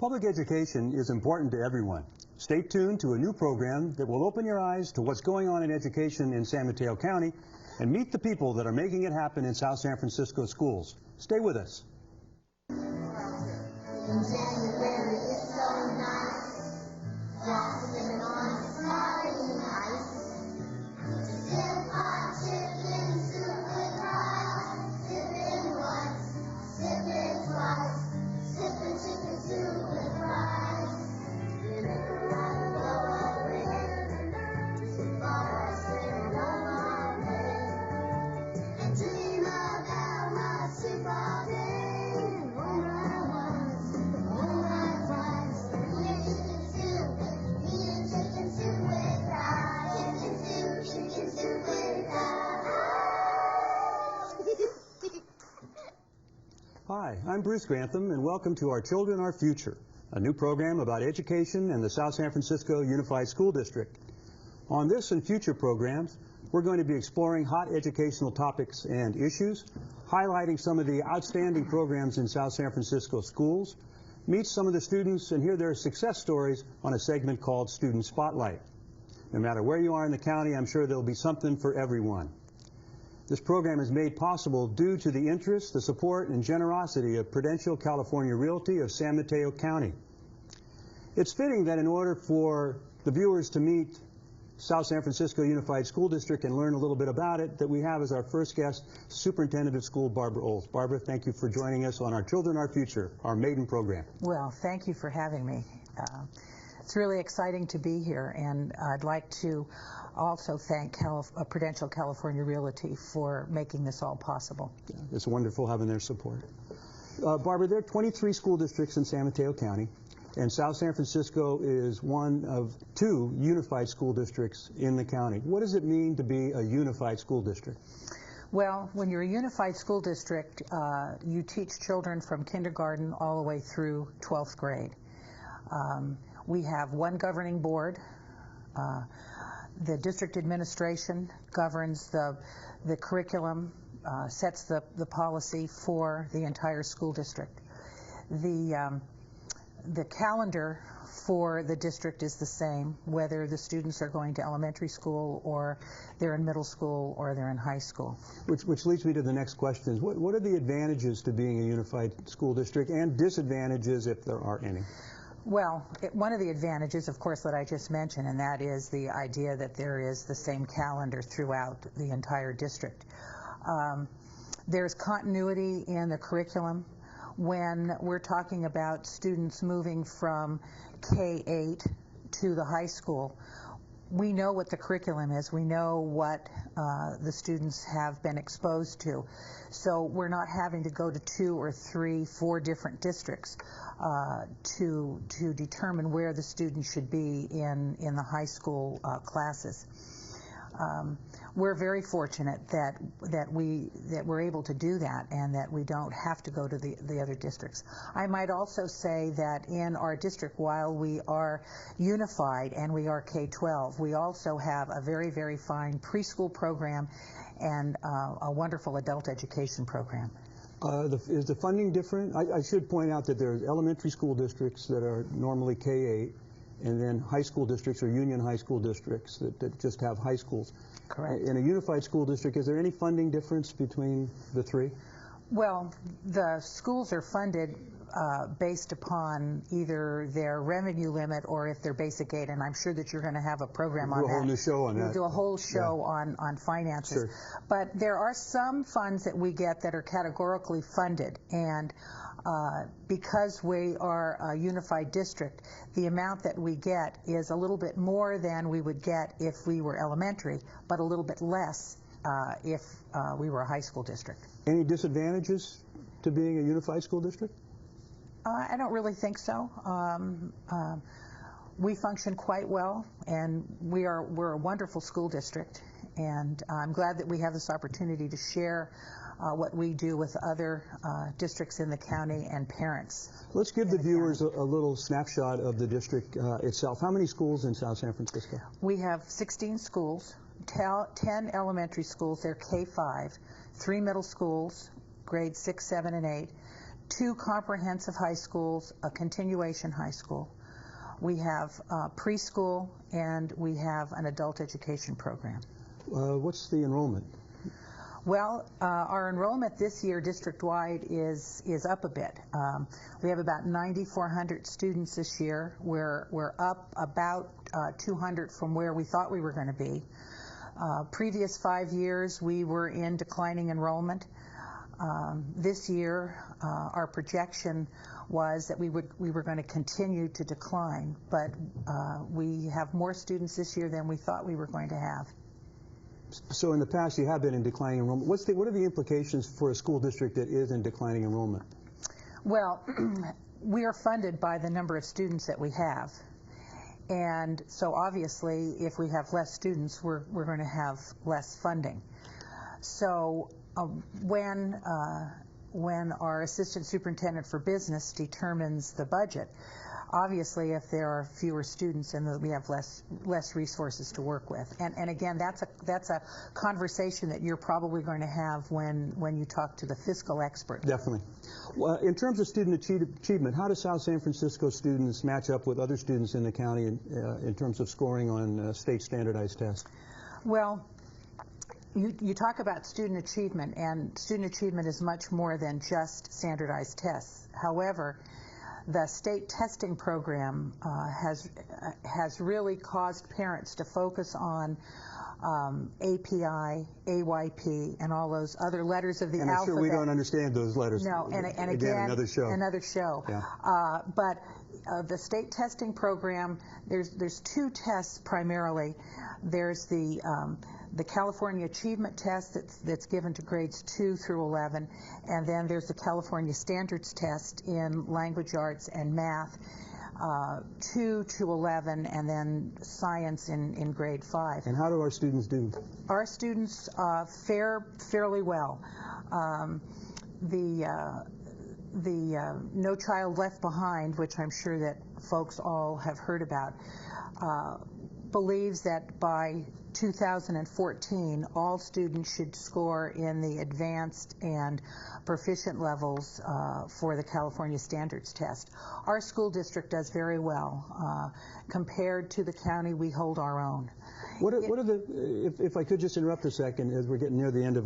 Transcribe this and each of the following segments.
Public education is important to everyone. Stay tuned to a new program that will open your eyes to what's going on in education in San Mateo County and meet the people that are making it happen in South San Francisco schools. Stay with us. January is so nice, walking on starry nights. Sip hot chicken soup with rice, sipping once, sipping twice, sipping chicken soup with rice. I go away, far away, on my way, and dream about my soup all day. Oh my once, oh my twice, chicken soup with rice, chicken soup with rice. Hi, I'm Bruce Grantham, and welcome to Our Children, Our Future, a new program about education and the South San Francisco Unified School District. On this and future programs, we're going to be exploring hot educational topics and issues, highlighting some of the outstanding programs in South San Francisco schools, meet some of the students and hear their success stories on a segment called Student Spotlight. No matter where you are in the county, I'm sure there'll be something for everyone. This program is made possible due to the interest, the support, and generosity of Prudential California Realty of San Mateo County. It's fitting that in order for the viewers to meet South San Francisco Unified School District and learn a little bit about it, that we have as our first guest Superintendent of School Barbara Olds. Barbara, thank you for joining us on Our Children, Our Future, our maiden program. Well, thank you for having me. It's really exciting to be here, and I'd like to also thank Prudential California Realty for making this all possible. Yeah, it's wonderful having their support. Barbara, there are 23 school districts in San Mateo County, and South San Francisco is one of 2 unified school districts in the county. What does it mean to be a unified school district? Well, when you're a unified school district, you teach children from kindergarten all the way through 12th grade. We have one governing board. The district administration governs the curriculum, sets the policy for the entire school district. The calendar for the district is the same, whether the students are going to elementary school or they're in middle school or they're in high school. Which leads me to the next question. What are the advantages to being a unified school district and disadvantages, if there are any? Well, one of the advantages, of course, that I just mentioned, and that is the idea that there is the same calendar throughout the entire district. There's continuity in the curriculum. When we're talking about students moving from K-8 to the high school, we know what the curriculum is. We know what the students have been exposed to. So we're not having to go to 2 or 3, 4 different districts to determine where the student should be in the high school classes. We're very fortunate that we're able to do that, and that we don't have to go to the other districts. I might also say that in our district, while we are unified and we are K-12, we also have a very, very fine preschool program and a wonderful adult education program. Is the funding different? I should point out that there's elementary school districts that are normally K-8, and then high school districts or union high school districts that just have high schools. Correct. In a unified school district, is there any funding difference between the 3? Well, the schools are funded based upon either their revenue limit or if they're basic aid, and I'm sure that you're going to have a program on that. We'll do a whole new show on that. We'll do a whole show on finances. Sure. But there are some funds that we get that are categorically funded, and because we are a unified district, the amount that we get is a little bit more than we would get if we were elementary, but a little bit less if we were a high school district. Any disadvantages to being a unified school district? I don't really think so. We function quite well, and we're a wonderful school district, and I'm glad that we have this opportunity to share what we do with other districts in the county and parents. Let's give the viewers a little snapshot of the district itself. How many schools in South San Francisco? We have 16 schools, 10 elementary schools, they're K-5, 3 middle schools, grades 6, 7, and 8, 2 comprehensive high schools, a continuation high school. We have preschool, and we have an adult education program. What's the enrollment? Well, our enrollment this year district-wide is up a bit. We have about 9,400 students this year. We're up about 200 from where we thought we were going to be. Previous 5 years, we were in declining enrollment. This year, our projection was that we were going to continue to decline, but we have more students this year than we thought we were going to have. So in the past, you have been in declining enrollment. What are the implications for a school district that is in declining enrollment? Well, we are funded by the number of students that we have. And so obviously, if we have less students, we're going to have less funding. So when our assistant superintendent for business determines the budget, obviously if there are fewer students, then we have less resources to work with. And again, that's a conversation that you're probably going to have when you talk to the fiscal expert. Definitely. Well, in terms of student achievement, how do South San Francisco students match up with other students in the county in terms of scoring on state standardized tests? Well, you talk about student achievement, and student achievement is much more than just standardized tests. However, the state testing program has really caused parents to focus on API, AYP, and all those other letters of the alphabet. And I'm sure we don't understand those letters. No, and again, another show. Another show. Yeah. But the state testing program, there's 2 tests primarily. There's the California Achievement Test that's given to grades 2 through 11, and then there's the California Standards Test in language arts and math, 2 to 11, and then science in grade 5. And how do our students do? Our students fare fairly well. The No Child Left Behind, which I'm sure that folks all have heard about, believes that by 2014, all students should score in the advanced and proficient levels for the California Standards Test. Our school district does very well. Compared to the county, we hold our own. What are the, if I could just interrupt a second, as we're getting near the end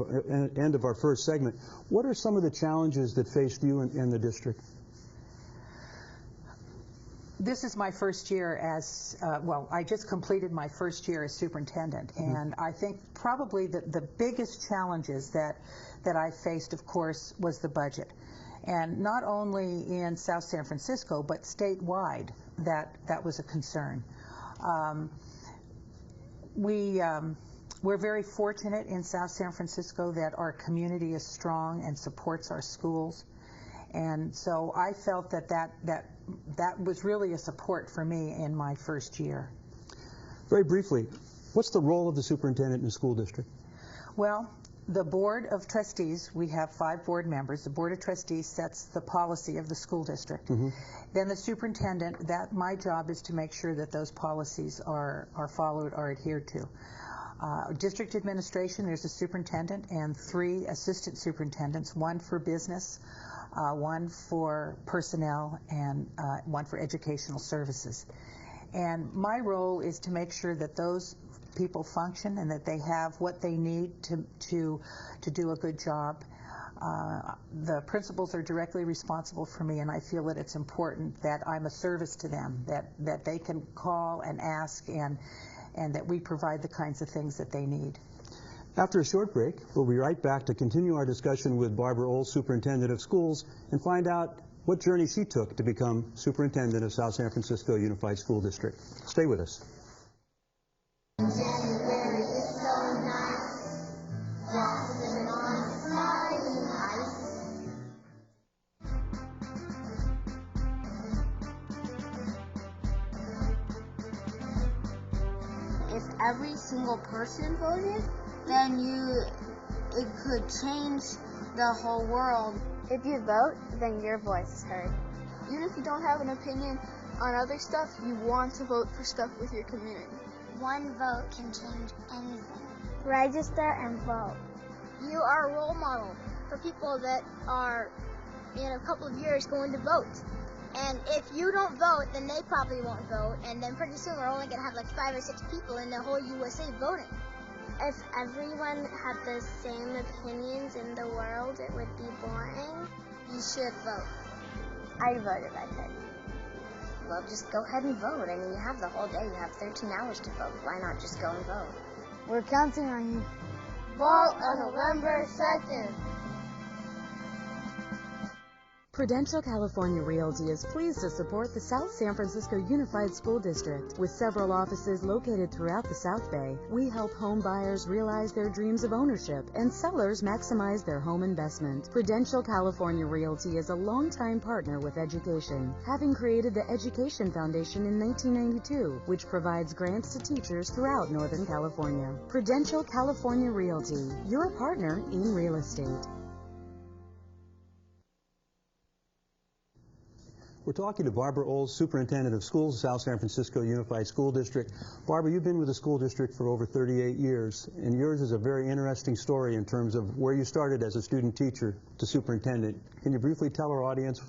of our first segment, what are some of the challenges that faced you in the district? This is my first year as, well, I just completed my first year as superintendent, and I think probably the biggest challenges that I faced, of course, was the budget. And not only in South San Francisco, but statewide, that was a concern. We're very fortunate in South San Francisco that our community is strong and supports our schools. And so I felt that was really a support for me in my first year. Very briefly, what's the role of the superintendent in the school district? Well, the Board of Trustees, we have 5 board members. The Board of Trustees sets the policy of the school district. Then the superintendent, my job is to make sure that those policies are followed or adhered to. District administration, there's a superintendent and 3 assistant superintendents, 1 for business, 1 for personnel, and 1 for educational services. And my role is to make sure that those people function and that they have what they need to do a good job. The principals are directly responsible for me, and I feel that it's important that I'm a service to them, that they can call and ask, and that we provide the kinds of things that they need. After a short break, we'll be right back to continue our discussion with Barbara Oles, Superintendent of Schools, and find out what journey she took to become Superintendent of South San Francisco Unified School District. Stay with us. January is so nice, blossoming on smiling ice. If every single person voted, then it could change the whole world. If you vote, then your voice is heard. Even if you don't have an opinion on other stuff, you want to vote for stuff with your community. One vote can change anything. Register and vote. You are a role model for people that are in a couple of years going to vote. And if you don't vote, then they probably won't vote. And then pretty soon we're only going to have like 5 or 6 people in the whole USA voting. If everyone had the same opinions in the world, it would be boring. You should vote. I vote if I could. Well, just go ahead and vote. I mean, you have the whole day. You have 13 hours to vote. Why not just go and vote? We're counting on you. Vote on November 2nd. Prudential California Realty is pleased to support the South San Francisco Unified School District. With several offices located throughout the South Bay, we help home buyers realize their dreams of ownership and sellers maximize their home investment. Prudential California Realty is a longtime partner with education, having created the Education Foundation in 1992, which provides grants to teachers throughout Northern California. Prudential California Realty, your partner in real estate. We're talking to Barbara Olds, Superintendent of Schools, South San Francisco Unified School District. Barbara, you've been with the school district for over 38 years, and yours is a very interesting story in terms of where you started as a student teacher to superintendent. Can you briefly tell our audience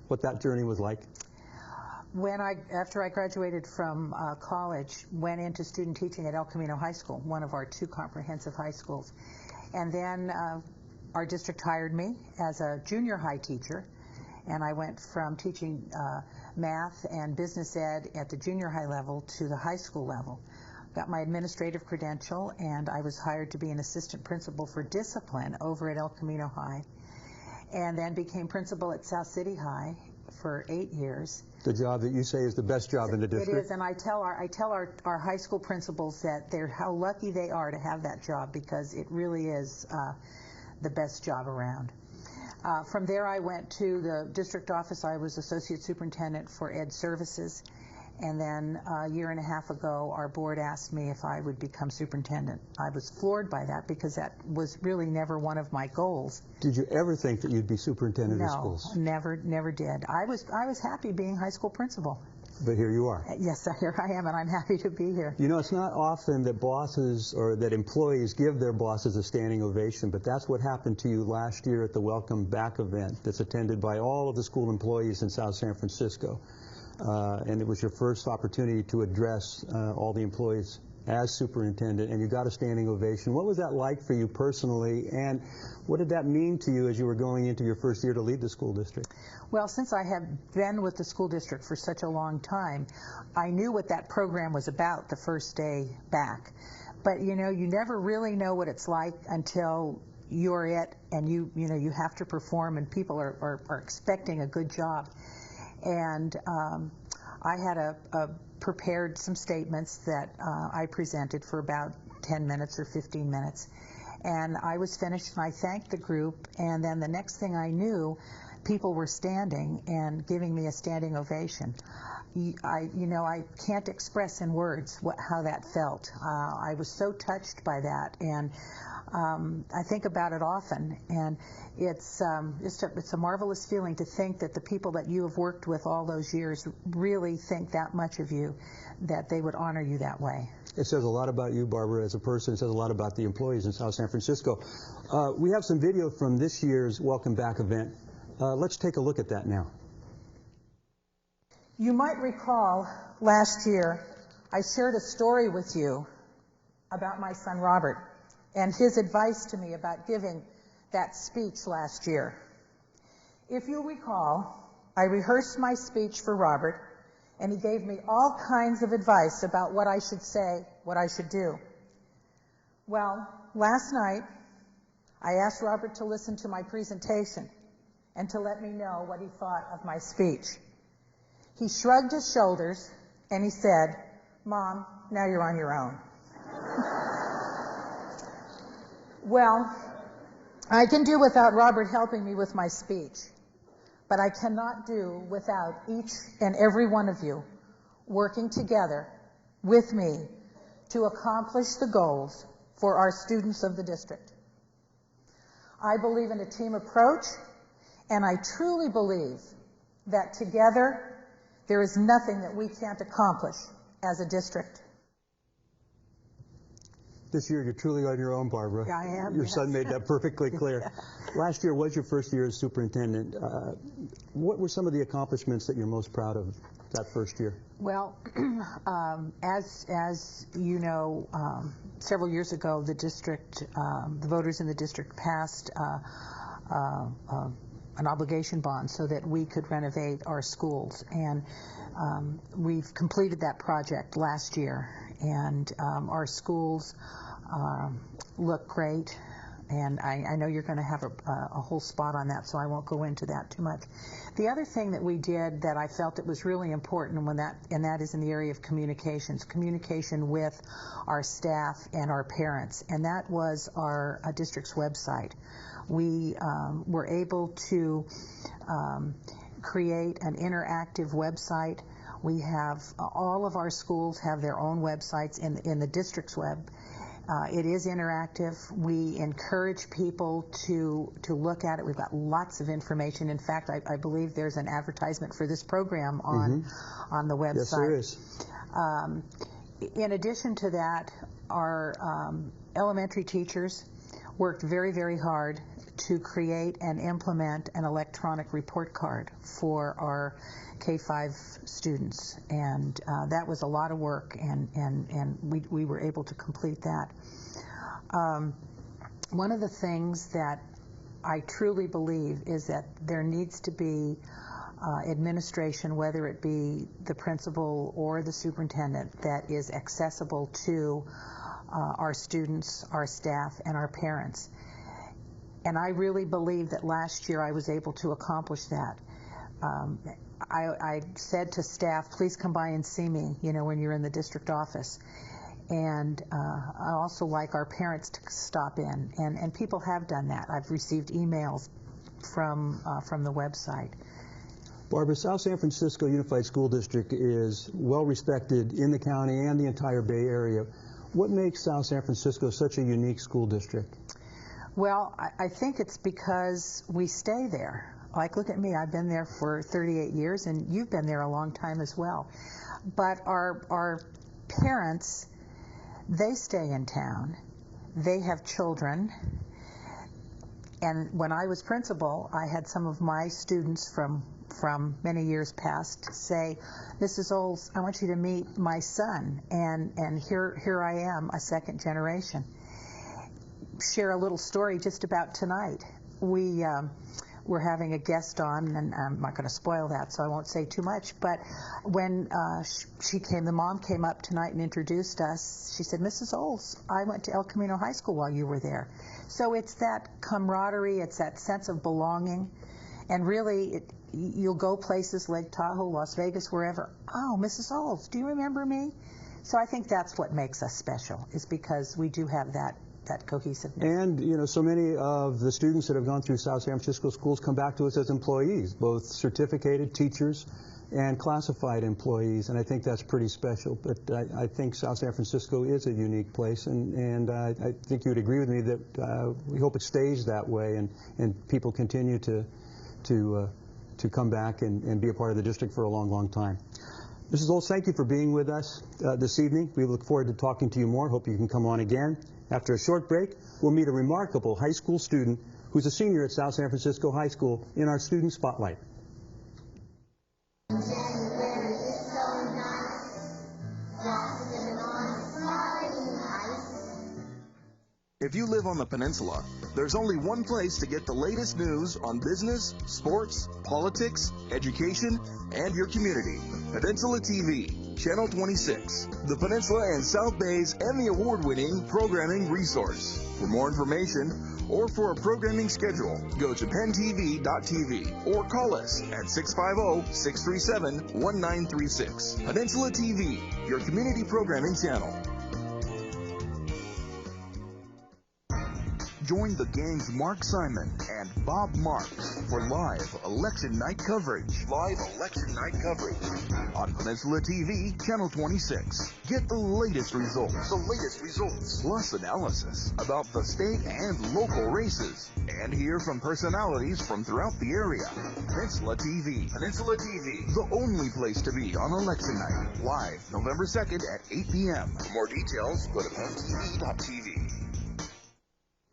what that journey was like? After I graduated from college, went into student teaching at El Camino High School, one of our 2 comprehensive high schools. And then our district hired me as a junior high teacher. And I went from teaching math and business ed at the junior high level to the high school level. Got my administrative credential, and I was hired to be an assistant principal for discipline over at El Camino High, and then became principal at South City High for 8 years. The job that you say is the best job in the district? It is, and I tell our high school principals that how lucky they are to have that job, because it really is the best job around. From there, I went to the district office. I was associate superintendent for ed services. And then a year and a half ago, our board asked me if I would become superintendent. I was floored by that, because that was really never one of my goals. Did you ever think that you'd be superintendent of schools? No, never did. I was happy being high school principal. But here you are. Yes, here I am, and I'm happy to be here. You know, it's not often that bosses or that employees give their bosses a standing ovation, but that's what happened to you last year at the Welcome Back event that's attended by all of the school employees in South San Francisco. And it was your first opportunity to address all the employees as superintendent, and you got a standing ovation. What was that like for you personally, and what did that mean to you as you were going into your first year to lead the school district? Well, since I have been with the school district for such a long time, I knew what that program was about the first day back. But you know, you never really know what it's like until you're it, and you have to perform, and people are expecting a good job. And I had prepared some statements that I presented for about 10 minutes or 15 minutes. And I was finished, and I thanked the group, and then the next thing I knew, people were standing and giving me a standing ovation. I can't express in words how that felt. I was so touched by that, and I think about it often, and it's a marvelous feeling to think that the people that you have worked with all those years really think that much of you, that they would honor you that way. It says a lot about you, Barbara, as a person. It says a lot about the employees in South San Francisco. We have some video from this year's Welcome Back event. Let's take a look at that now. You might recall last year I shared a story with you about my son Robert and his advice to me about giving that speech last year. If you recall, I rehearsed my speech for Robert, and he gave me all kinds of advice about what I should say, what I should do. Well, last night, I asked Robert to listen to my presentation and to let me know what he thought of my speech. He shrugged his shoulders and he said, "Mom, now you're on your own." Well, I can do without Robert helping me with my speech, but I cannot do without each and every one of you working together with me to accomplish the goals for our students of the district. I believe in a team approach, and I truly believe that together there is nothing that we can't accomplish as a district. This year you're truly on your own, Barbara. Yeah, I am. Your yes. son made that perfectly clear. Last year was your first year as superintendent. What were some of the accomplishments that you're most proud of that first year? Well, as you know, several years ago, the district, the voters in the district passed an obligation bond so that we could renovate our schools, and we've completed that project last year, and our schools look great. And I know you're going to have a whole spot on that, so I won't go into that too much. The other thing that we did that I felt it was really important, and that is in the area of communication with our staff and our parents, and that was our district's website. We were able to create an interactive website. We have all of our schools have their own websites in the district's web. It is interactive. We encourage people to look at it. We've got lots of information. In fact, I believe there's an advertisement for this program on the website. Yes, there is. In addition to that, our elementary teachers worked very, very hard to create and implement an electronic report card for our K-5 students, and that was a lot of work, and we were able to complete that. One of the things that I truly believe is that there needs to be administration, whether it be the principal or the superintendent, that is accessible to our students, our staff, and our parents. And I really believe that last year I was able to accomplish that. I said to staff, please come by and see me, when you're in the district office. And I also like our parents to stop in, and people have done that. I've received emails from the website. Barbara, South San Francisco Unified School District is well respected in the county and the entire Bay Area. What makes South San Francisco such a unique school district? Well, I think it's because we stay there. Like, look at me, I've been there for 38 years, and you've been there a long time as well. But our parents, they stay in town. They have children. And when I was principal, I had some of my students from many years past say, Mrs. Olds, I want you to meet my son. And here I am, a second generation. Share a little story just about tonight. We're having a guest on, and I'm not going to spoil that, so I won't say too much, but when the mom came up tonight and introduced us, she said, Mrs. Olds, I went to El Camino High School while you were there. So it's that camaraderie, it's that sense of belonging, and really, you'll go places, Lake Tahoe, Las Vegas, wherever. Oh, Mrs. Olds, do you remember me? So I think that's what makes us special, is because we do have that cohesiveness. And, so many of the students that have gone through South San Francisco schools come back to us as employees, both certificated teachers and classified employees, and I think that's pretty special. But I think South San Francisco is a unique place, and I think you would agree with me that we hope it stays that way, and people continue to come back and be a part of the district for a long, long time. Mrs. Olds, thank you for being with us this evening. We look forward to talking to you more. Hope you can come on again. After a short break, we'll meet a remarkable high school student who's a senior at South San Francisco High School in our Student Spotlight. If you live on the peninsula, there's only one place to get the latest news on business, sports, politics, education, and your community. Peninsula TV, Channel 26, the Peninsula and South Bay's Emmy Award-winning programming resource. For more information or for a programming schedule, go to PenTV.tv or call us at 650-637-1936. Peninsula TV, your community programming channel. Join the gang's Mark Simon and Bob Marks for live election night coverage. Live election night coverage on Peninsula TV, Channel 26. Get the latest results. Plus analysis about the state and local races. And hear from personalities from throughout the area. Peninsula TV. The only place to be on election night. Live November 2nd at 8 p.m. For more details, go to PenTV.tv.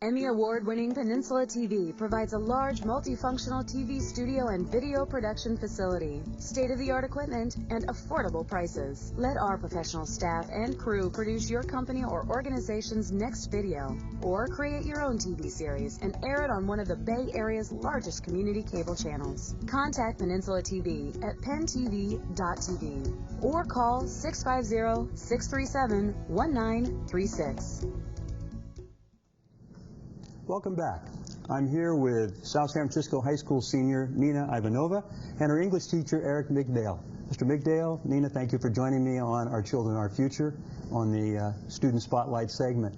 Emmy Award-winning Peninsula TV provides a large multifunctional TV studio and video production facility, state-of-the-art equipment, and affordable prices. Let our professional staff and crew produce your company or organization's next video, or create your own TV series and air it on one of the Bay Area's largest community cable channels. Contact Peninsula TV at PenTV.tv or call 650-637-1936. Welcome back. I'm here with South San Francisco High School senior Nina Ivanova and her English teacher Eric Migdale. Mr. Migdale, Nina, thank you for joining me on Our Children, Our Future on the Student Spotlight segment.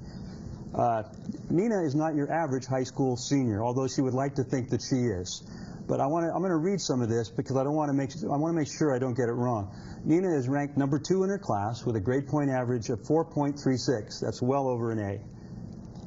Nina is not your average high school senior, although she would like to think that she is. But I'm going to read some of this because I want to make sure I don't get it wrong. Nina is ranked number 2 in her class with a grade point average of 4.36. That's well over an A.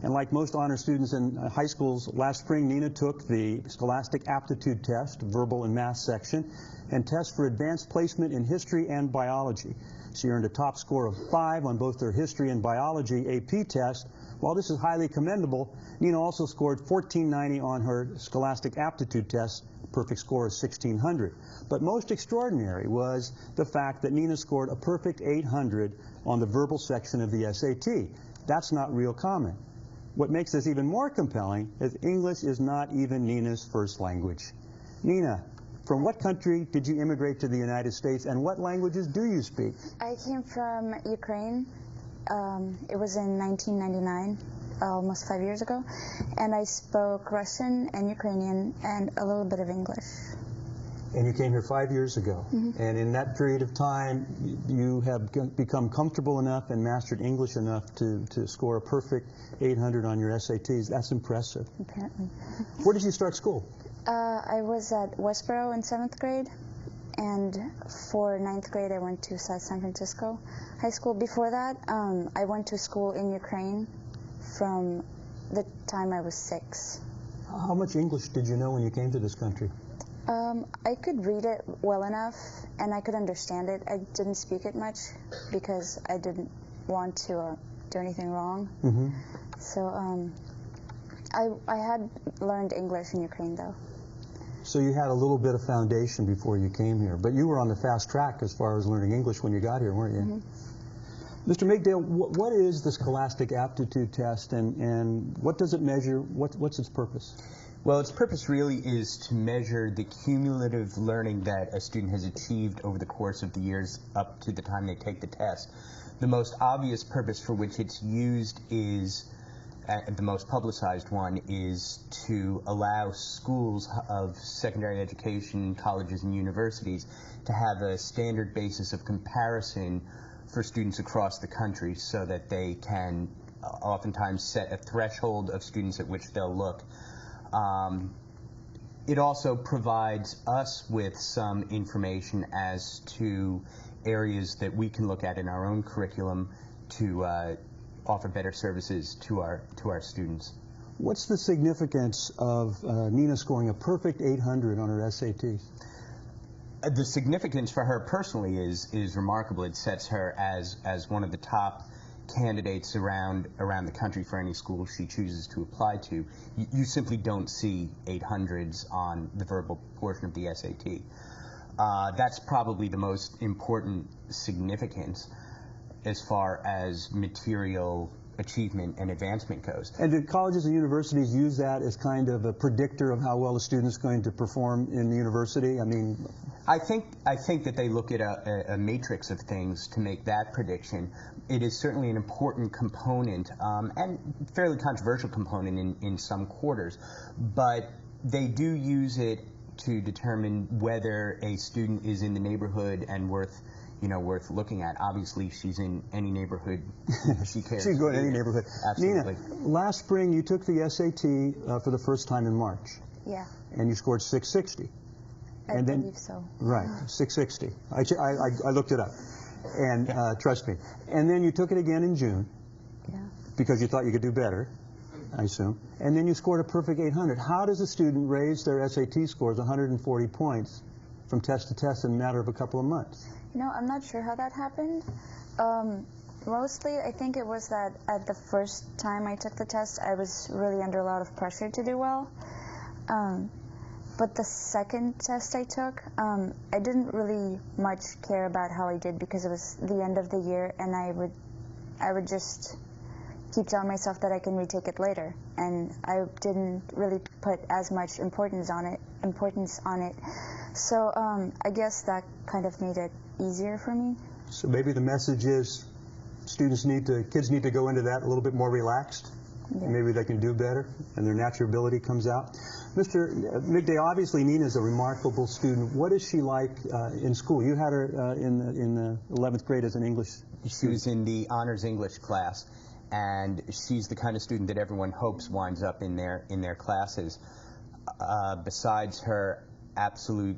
And like most honor students in high schools, last spring Nina took the Scholastic Aptitude Test, verbal and math section, and tests for advanced placement in history and biology. She earned a top score of 5 on both her history and biology AP test. While this is highly commendable, Nina also scored 1490 on her Scholastic Aptitude Test, perfect score of 1600. But most extraordinary was the fact that Nina scored a perfect 800 on the verbal section of the SAT. That's not real common. What makes this even more compelling is English is not even Nina's first language. Nina, from what country did you immigrate to the United States, and what languages do you speak? I came from Ukraine. It was in 1999, almost 5 years ago, and I spoke Russian and Ukrainian and a little bit of English. And you came here 5 years ago. Mm-hmm. And in that period of time, you have become comfortable enough and mastered English enough to score a perfect 800 on your SATs. That's impressive. Apparently. Where did you start school? I was at Westboro in 7th grade, and for 9th grade I went to South San Francisco High School. Before that, I went to school in Ukraine from the time I was 6. How much English did you know when you came to this country? I could read it well enough, and I could understand it. I didn't speak it much because I didn't want to do anything wrong. Mm-hmm. So I had learned English in Ukraine, though. So you had a little bit of foundation before you came here, but you were on the fast track as far as learning English when you got here, weren't you? Mm-hmm. Mr. Migdale, what is the Scholastic Aptitude Test, and what does it measure? What's its purpose? Well, its purpose really is to measure the cumulative learning that a student has achieved over the course of the years up to the time they take the test. The most obvious purpose for which it's used is, the most publicized one, is to allow schools of secondary education, colleges and universities to have a standard basis of comparison for students across the country so that they can oftentimes set a threshold of students at which they'll look. It also provides us with some information as to areas that we can look at in our own curriculum to offer better services to our students. What's the significance of Nina scoring a perfect 800 on her SATs? The significance for her personally is remarkable. It sets her as one of the top candidates around the country for any school she chooses to apply to. You simply don't see 800s on the verbal portion of the SAT. That's probably the most important significance as far as material achievement and advancement goes. And do colleges and universities use that as kind of a predictor of how well a student's going to perform in the university? I mean, I think that they look at a matrix of things to make that prediction. It is certainly an important component, and fairly controversial component in some quarters, but they do use it to determine whether a student is in the neighborhood and worth worth looking at. Obviously, she's in any neighborhood she cares. She can go in any neighborhood. Absolutely. Nina, last spring you took the SAT for the first time in March. Yeah. And you scored 660. I believe so. Right, 660. I looked it up. And trust me. And then you took it again in June. Yeah. Because you thought you could do better, I assume. And then you scored a perfect 800. How does a student raise their SAT scores 140 points from test to test in a matter of a couple of months? I'm not sure how that happened. Mostly, I think it was that at the first time I took the test, I was really under a lot of pressure to do well. But the second test I took, I didn't really much care about how I did because it was the end of the year, and I would just keep telling myself that I can retake it later, and I didn't really put as much importance on it. So I guess that kind of made it easier for me. So maybe the message is kids need to go into that a little bit more relaxed. Yeah. Maybe they can do better, and their natural ability comes out. Mr. Migdale, obviously Nina's a remarkable student. What is she like in school? You had her in the 11th grade as an English student. She was in the honors English class, and she's the kind of student that everyone hopes winds up in their classes. Besides her absolute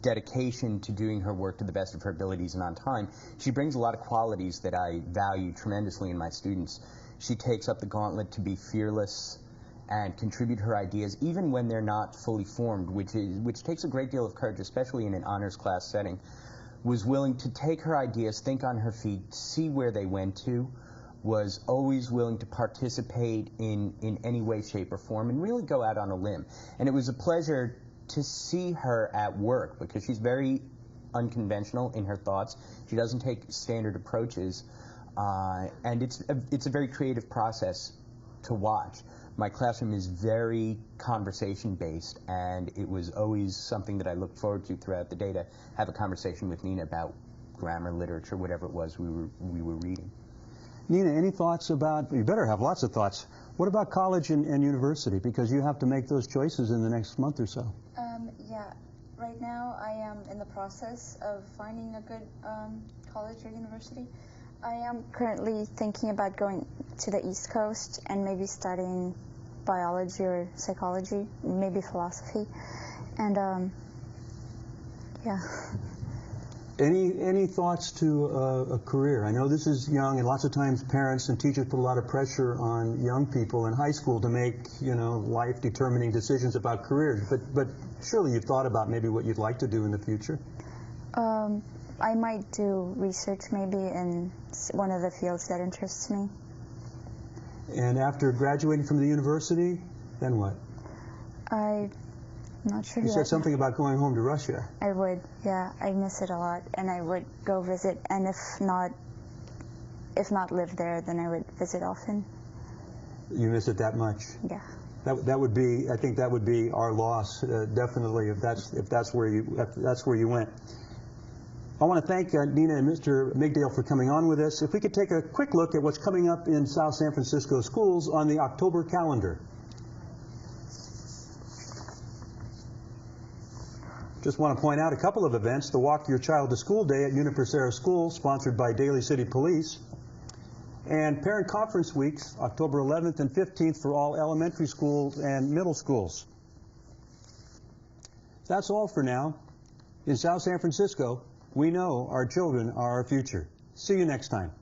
dedication to doing her work to the best of her abilities and on time, she brings a lot of qualities that I value tremendously in my students. She takes up the gauntlet to be fearless and contribute her ideas even when they're not fully formed, which takes a great deal of courage, especially in an honors class setting. Was willing to take her ideas, think on her feet, see where they went to, was always willing to participate in any way, shape, or form, and really go out on a limb. And it was a pleasure to see her at work because she's very unconventional in her thoughts. She doesn't take standard approaches, and it's a very creative process to watch. My classroom is very conversation-based, and it was always something that I looked forward to throughout the day, to have a conversation with Nina about grammar, literature, whatever it was we were reading. Nina, any thoughts about, you better have lots of thoughts, what about college and university? Because you have to make those choices in the next month or so. Yeah, right now I am in the process of finding a good college or university. I am currently thinking about going to the East Coast and maybe studying biology or psychology, maybe philosophy, and yeah. Any thoughts to a career? I know this is young, and lots of times parents and teachers put a lot of pressure on young people in high school to make, life-determining decisions about careers. But surely you've thought about maybe what you'd like to do in the future. I might do research maybe in one of the fields that interests me. And after graduating from the university, then what? I'm not sure You yet. said something about going home to Russia. I would, yeah. I miss it a lot, and I would go visit, and if not live there, then I would visit often. You miss it that much? Yeah. That would be, I think that would be our loss, definitely, if that's where you went. I want to thank Nina and Mr. Migdale for coming on with us. If we could take a quick look at what's coming up in South San Francisco schools on the October calendar. Just want to point out a couple of events. The Walk Your Child to School Day at Uniprocera School, sponsored by Daly City Police. And Parent Conference Weeks, October 11th and 15th for all elementary schools and middle schools. That's all for now. In South San Francisco, we know our children are our future. See you next time.